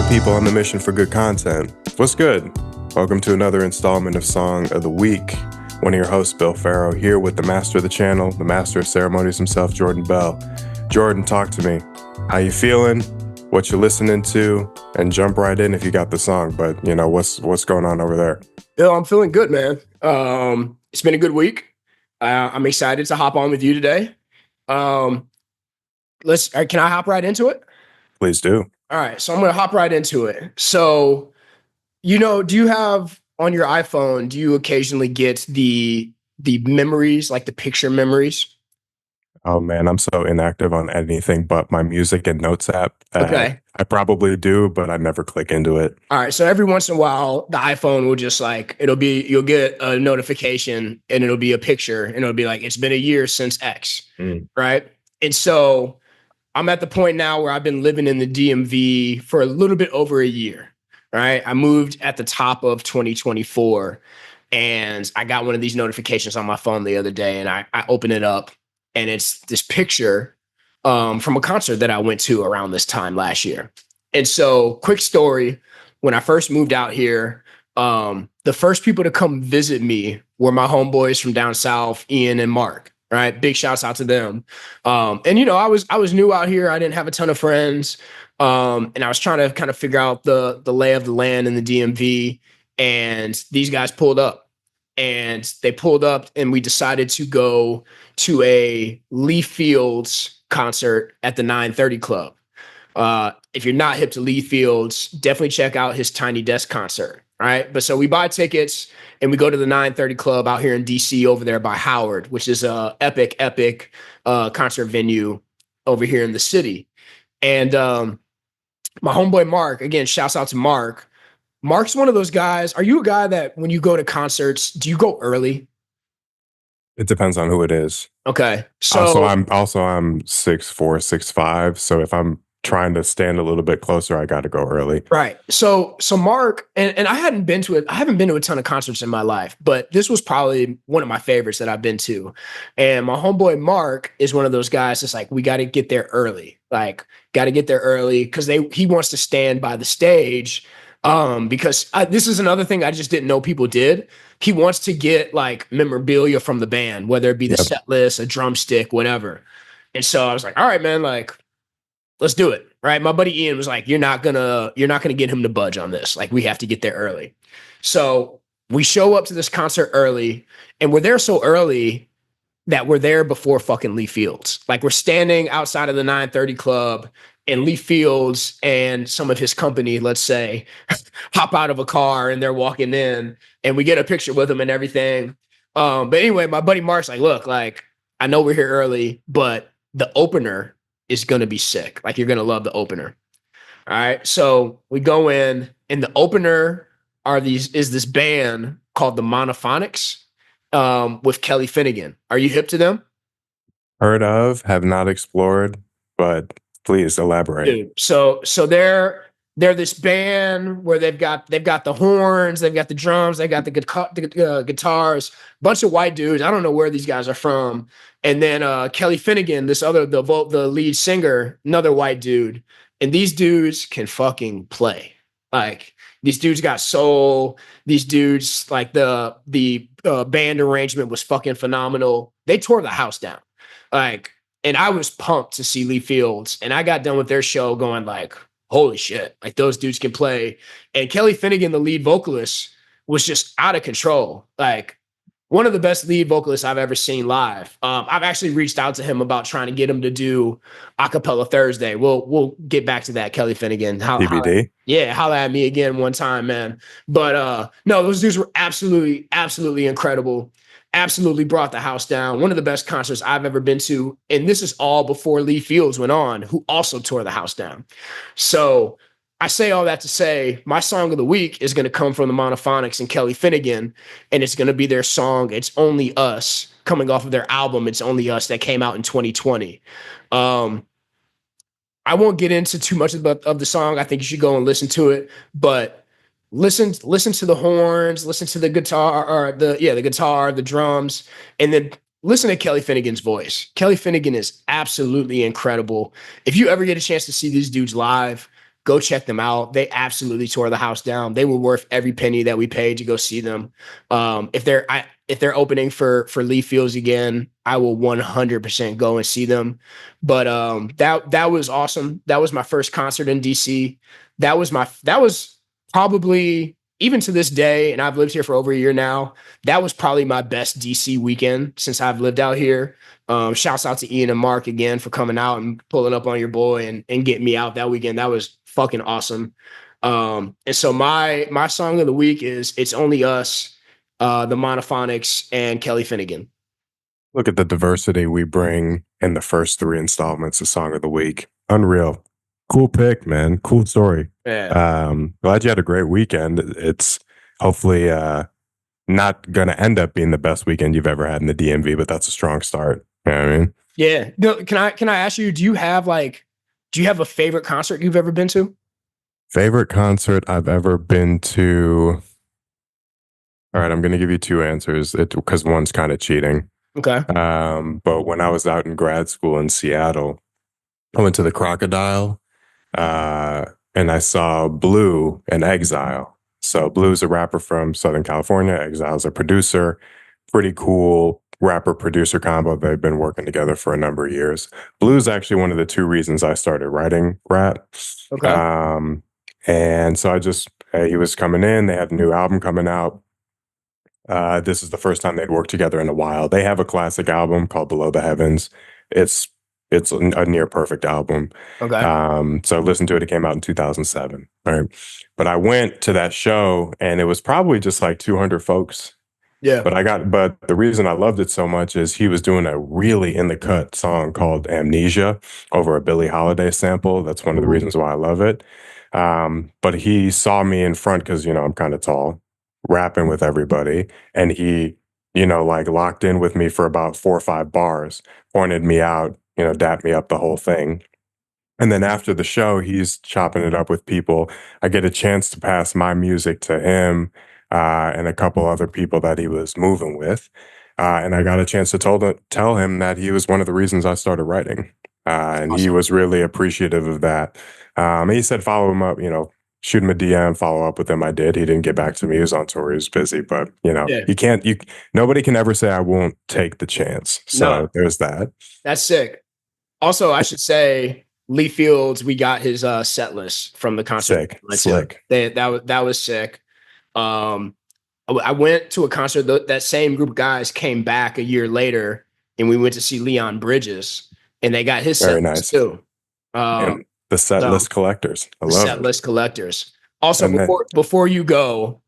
people on the mission for good content. What's good? Welcome to another installment of Song of the Week. One of your hosts, Bill Farrow, here with the master of the channel, the master of ceremonies himself, Jordan Bell. Jordan, talk to me. How you feeling? What you listening to? And jump right in if you got the song. But you know what's going on over there. Bill, I'm feeling good, man. It's been a good week. I'm excited to hop on with you today. Can I hop right into it? Please do. All right, so I'm going to hop right into it. So, do you have on your iPhone, do you occasionally get the memories, like the picture memories? Oh man, I'm so inactive on anything but my music and notes app. Okay. I probably do, but I never click into it. All right, so every once in a while, the iPhone will just you'll get a notification and it'll be a picture and it'll be like, it's been a year since X, right? And so I'm at the point now where I've been living in the DMV for a little bit over a year, right? I moved at the top of 2024 and I got one of these notifications on my phone the other day and I open it up and it's this picture from a concert that I went to around this time last year. And so, quick story, when I first moved out here, the first people to come visit me were my homeboys from down south, Ian and Mark. Right. Big shouts out to them. And I was new out here. I didn't have a ton of friends. And I was trying to kind of figure out the lay of the land in the DMV. And these guys pulled up. And they pulled up and we decided to go to a Lee Fields concert at the 930 Club. If you're not hip to Lee Fields, definitely check out his Tiny Desk concert. Right. But so we buy tickets and we go to the 930 Club out here in DC over there by Howard, which is a epic concert venue over here in the city. And my homeboy Mark, again, shouts out to Mark. Mark's one of those guys. Are you a guy that when you go to concerts, do you go early? It depends on who it is. Okay. So I'm 6'4", 6'5". So if I'm trying to stand a little bit closer, I got to go early. Right. So Mark, and I haven't been to a ton of concerts in my life, but this was probably one of my favorites that I've been to. And my homeboy Mark is one of those guys that's like, we got to get there early. Because he wants to stand by the stage. Because this is another thing I just didn't know people did. He wants to get like memorabilia from the band, whether it be the set list, a drumstick, whatever. And so I was like, all right, man, like, let's do it. Right. My buddy Ian was like, you're not gonna get him to budge on this. Like, we have to get there early. So we show up to this concert early and we're there so early that we're there before fucking Lee Fields. Like, we're standing outside of the 930 Club and Lee Fields and some of his company, let's say, hop out of a car and they're walking in and we get a picture with them and everything. But anyway, my buddy Mark's like, look, like, I know we're here early, but the opener is going to be sick. Like, you're going to love the opener. All right. So we go in and the opener is this band called the Monophonics with Kelly Finnegan. Are you hip to them? Heard of, have not explored, but please elaborate. Dude, so they're this band where they've got the horns, they've got the drums, they've got the guitars, bunch of white dudes. I don't know where these guys are from. And then Kelly Finnegan, the lead singer, another white dude. And these dudes can fucking play. Like, these dudes got soul. These dudes, like, the band arrangement was fucking phenomenal. They tore the house down. Like, and I was pumped to see Lee Fields. And I got done with their show going like, holy shit, like, those dudes can play. And Kelly Finnegan, the lead vocalist, was just out of control. Like, one of the best lead vocalists I've ever seen live. I've actually reached out to him about trying to get him to do Acapella Thursday. We'll get back to that, Kelly Finnegan. DVD? Holla at me again one time, man. But no, those dudes were absolutely incredible. Absolutely brought the house down. One of the best concerts I've ever been to. And this is all before Lee Fields went on, who also tore the house down. So I say all that to say my song of the week is going to come from the Monophonics and Kelly Finnegan. And it's going to be their song, It's Only Us, coming off of their album, It's Only Us, that came out in 2020. I won't get into too much of the song. I think you should go and listen to it. But listen to the horns, listen to the guitar, the guitar, the drums, and then listen to Kelly Finnegan's voice. Kelly Finnegan is absolutely incredible. If you ever get a chance to see these dudes live, Go check them out. They absolutely tore the house down. They were worth every penny that we paid to go see them. If they're opening for Lee Fields again, I will 100% go and see them. But that was awesome. That was my first concert in DC. That was probably, even to this day, and I've lived here for over a year now, that was probably my best DC weekend since I've lived out here. Shouts out to Ian and Mark again for coming out and pulling up on your boy and getting me out that weekend. That was fucking awesome. And so my song of the week is "It's Only Us," the Monophonics and Kelly Finnegan. Look at the diversity we bring in the first three installments of Song of the Week. Unreal. Cool pick, man. Cool story. Yeah. Glad you had a great weekend. It's hopefully not going to end up being the best weekend you've ever had in the DMV, but that's a strong start. You know what I mean? Yeah. No, can I ask you, do you have a favorite concert you've ever been to? Favorite concert I've ever been to. All right, I'm going to give you two answers because one's kind of cheating. Okay. But when I was out in grad school in Seattle, I went to the Crocodile and I saw Blue and Exile. So Blue's a rapper from Southern California. Exile's a producer. Pretty cool rapper producer combo. They've been working together for a number of years. Blue's actually one of the two reasons I started writing rap. Okay. And so he was coming in. They had a new album coming out. This is the first time they'd worked together in a while. They have a classic album called Below the Heavens. It's a near perfect album. Okay. So I listened to it. It came out in 2007. Right. But I went to that show and it was probably just like 200 folks. Yeah. But the reason I loved it so much is he was doing a really in the cut song called Amnesia over a Billie Holiday sample. That's one of the reasons why I love it. But he saw me in front because, I'm kind of tall, rapping with everybody. And he, like locked in with me for about 4 or 5 bars, pointed me out, dapped me up the whole thing. And then after the show, he's chopping it up with people. I get a chance to pass my music to him and a couple other people that he was moving with. And I got a chance to tell him that he was one of the reasons I started writing. And Awesome. he was really appreciative of that. He said, follow him up, shoot him a DM, follow up with him. I did. He didn't get back to me. He was on tour. He was busy, but Yeah. Nobody can ever say I won't take the chance. So No, there's that. that's sick. Also, I should say Lee Fields, we got his set list from the concert. Sick, slick. That was sick. I went to a concert. That same group of guys came back a year later, and we went to see Leon Bridges, and they got his Very set list nice too. And the set list collectors. I love set it. list collectors. Also, And then- before you go,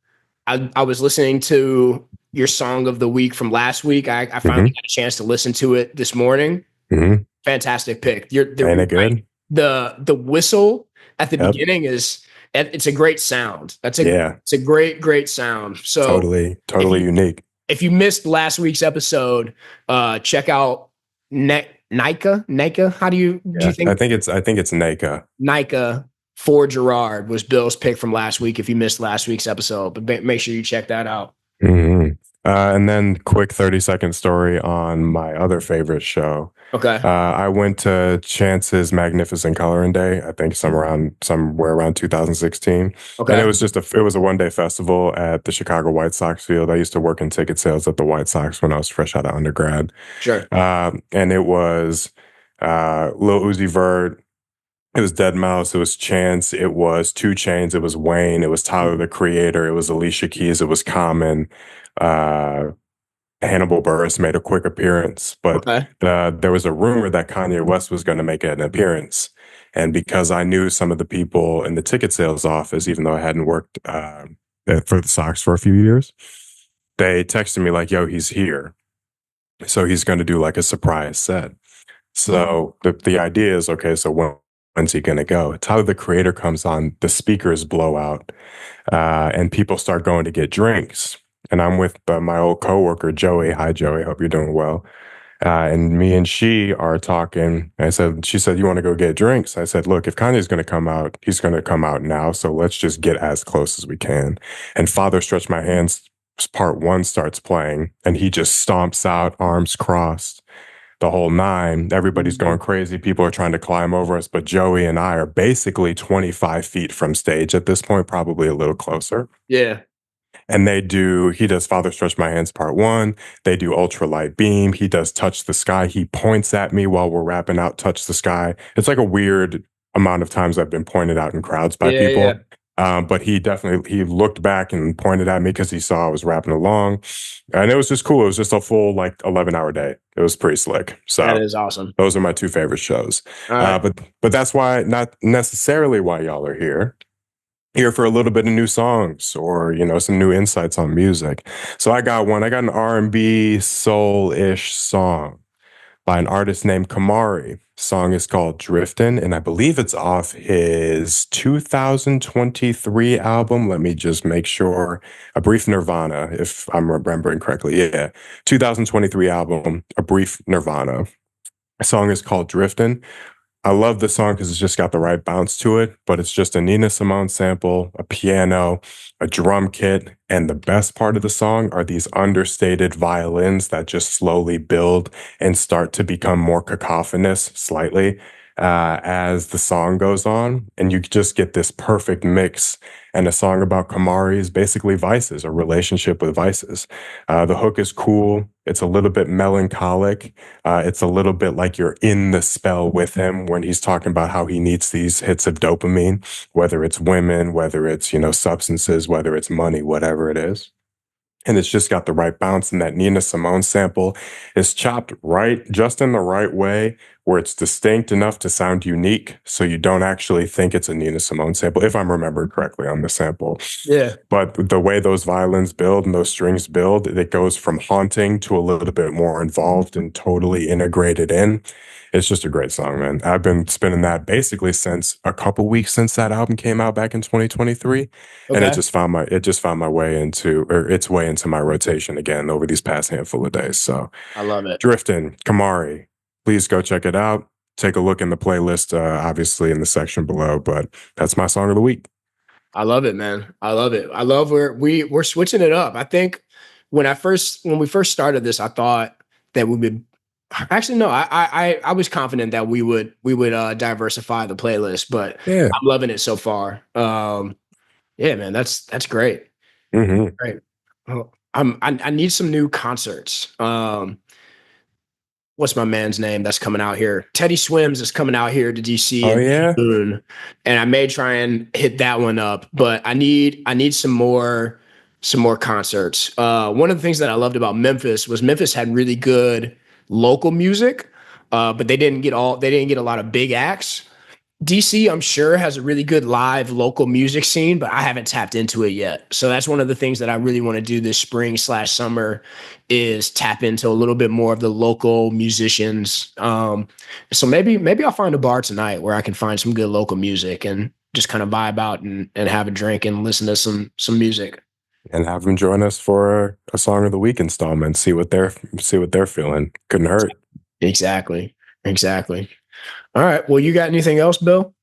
I was listening to your song of the week from last week. I finally got a chance to listen to it this morning. Mhm. Fantastic pick. Ain't it good? The whistle at the beginning it's a great sound. It's a great sound. So totally unique. If you missed last week's episode, check out Nika. How do you think? I think it's Nika. Nika for Gerard was Bill's pick from last week. If you missed last week's episode, but make sure you check that out. Mm-hmm. And then quick 30-second story on my other favorite show. Okay. I went to Chance's Magnificent Coloring Day, I think somewhere around 2016. Okay. And it was a one-day festival at the Chicago White Sox field. I used to work in ticket sales at the White Sox when I was fresh out of undergrad. Sure. And it was Lil Uzi Vert, it was Deadmau5, it was Chance, it was 2 Chainz, it was Wayne, it was Tyler the Creator, it was Alicia Keys, it was Common. Hannibal Buress made a quick appearance, but there was a rumor that Kanye West was going to make an appearance. And because I knew some of the people in the ticket sales office, even though I hadn't worked for the Sox for a few years, they texted me like, yo, he's here. So he's going to do like a surprise set. So the idea is, okay, so when's he going to go? Tyler the Creator comes on, the speakers blow out, and people start going to get drinks. And I'm with my old coworker, Joey. Hi, Joey. Hope you're doing well. And me and she are talking. She said, you want to go get drinks? I said, look, if Kanye's going to come out, he's going to come out now. So let's just get as close as we can. And Father Stretch My Hands, part 1 starts playing, and he just stomps out, arms crossed. the whole nine. Everybody's going crazy. People are trying to climb over us, but Joey and I are basically 25 feet from stage at this point, probably a little closer. Yeah. And he does Father Stretch My Hands Part 1. They do Ultralight Beam. He does Touch the Sky. He points at me while we're rapping out Touch the Sky. It's like a weird amount of times I've been pointed out in crowds by people. But he looked back and pointed at me because he saw I was rapping along. And it was just cool. It was just a full 11-hour day. It was pretty slick. So that is awesome. Those are my two favorite shows. Right. But that's not necessarily why y'all are here. Here for a little bit of new songs or, some new insights on music. So I got an R&B soul-ish song by an artist named Khamari. Song is called Driftin', and I believe it's off his 2023 album. Let me just make sure. A Brief Nirvana, if I'm remembering correctly. Yeah, 2023 album, A Brief Nirvana. The song is called Driftin'. I love the song because it's just got the right bounce to it, but it's just a Nina Simone sample, a piano, a drum kit, and the best part of the song are these understated violins that just slowly build and start to become more cacophonous slightly as the song goes on. And you just get this perfect mix. And a song about Khamari is basically vices, a relationship with vices. The hook is cool. It's a little bit melancholic. It's a little bit like you're in the spell with him when he's talking about how he needs these hits of dopamine, whether it's women, whether it's, substances, whether it's money, whatever it is. And it's just got the right bounce. And that Nina Simone sample is chopped just in the right way, where it's distinct enough to sound unique. So you don't actually think it's a Nina Simone sample, if I'm remembered correctly on the sample. Yeah. But the way those violins build and those strings build, it goes from haunting to a little bit more involved and totally integrated in. It's just a great song, man. I've been spinning that basically since a couple weeks since that album came out back in 2023. And it just found my way its way into my rotation again over these past handful of days. So I love it. Driftin', Khamari. Please go check it out. Take a look in the playlist, obviously in the section below, but that's my song of the week. I love it, man. I love it. I love we're switching it up. I think when we first started this, I thought that we would actually no, I was confident that we would diversify the playlist, but Yeah. I'm loving it so far. Yeah, man, that's great. Mm-hmm. Great. Well, I need some new concerts. What's my man's name that's coming out here? Teddy Swims is coming out here to DC in June, and I may try and hit that one up. But I need some more concerts. One of the things that I loved about Memphis was Memphis had really good local music, but they didn't get a lot of big acts. DC, I'm sure, has a really good live local music scene, but I haven't tapped into it yet. So that's one of the things that I really want to do this spring/summer is tap into a little bit more of the local musicians. So maybe I'll find a bar tonight where I can find some good local music and just kind of vibe out and have a drink and listen to some music. And have them join us for a Song of the Week installment. See what they're feeling. Couldn't hurt. Exactly. All right. Well, you got anything else, Bill?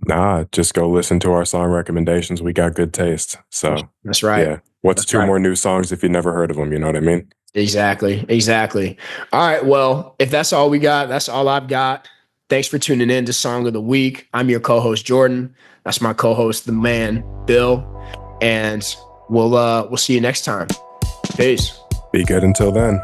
Nah, just go listen to our song recommendations. We got good taste. So that's right. Yeah. What's two more new songs if you never heard of them? You know what I mean? Exactly. All right. Well, if that's all we got, that's all I've got. Thanks for tuning in to Song of the Week. I'm your co-host, Jordan. That's my co-host, the man, Bill. And we'll see you next time. Peace. Be good until then.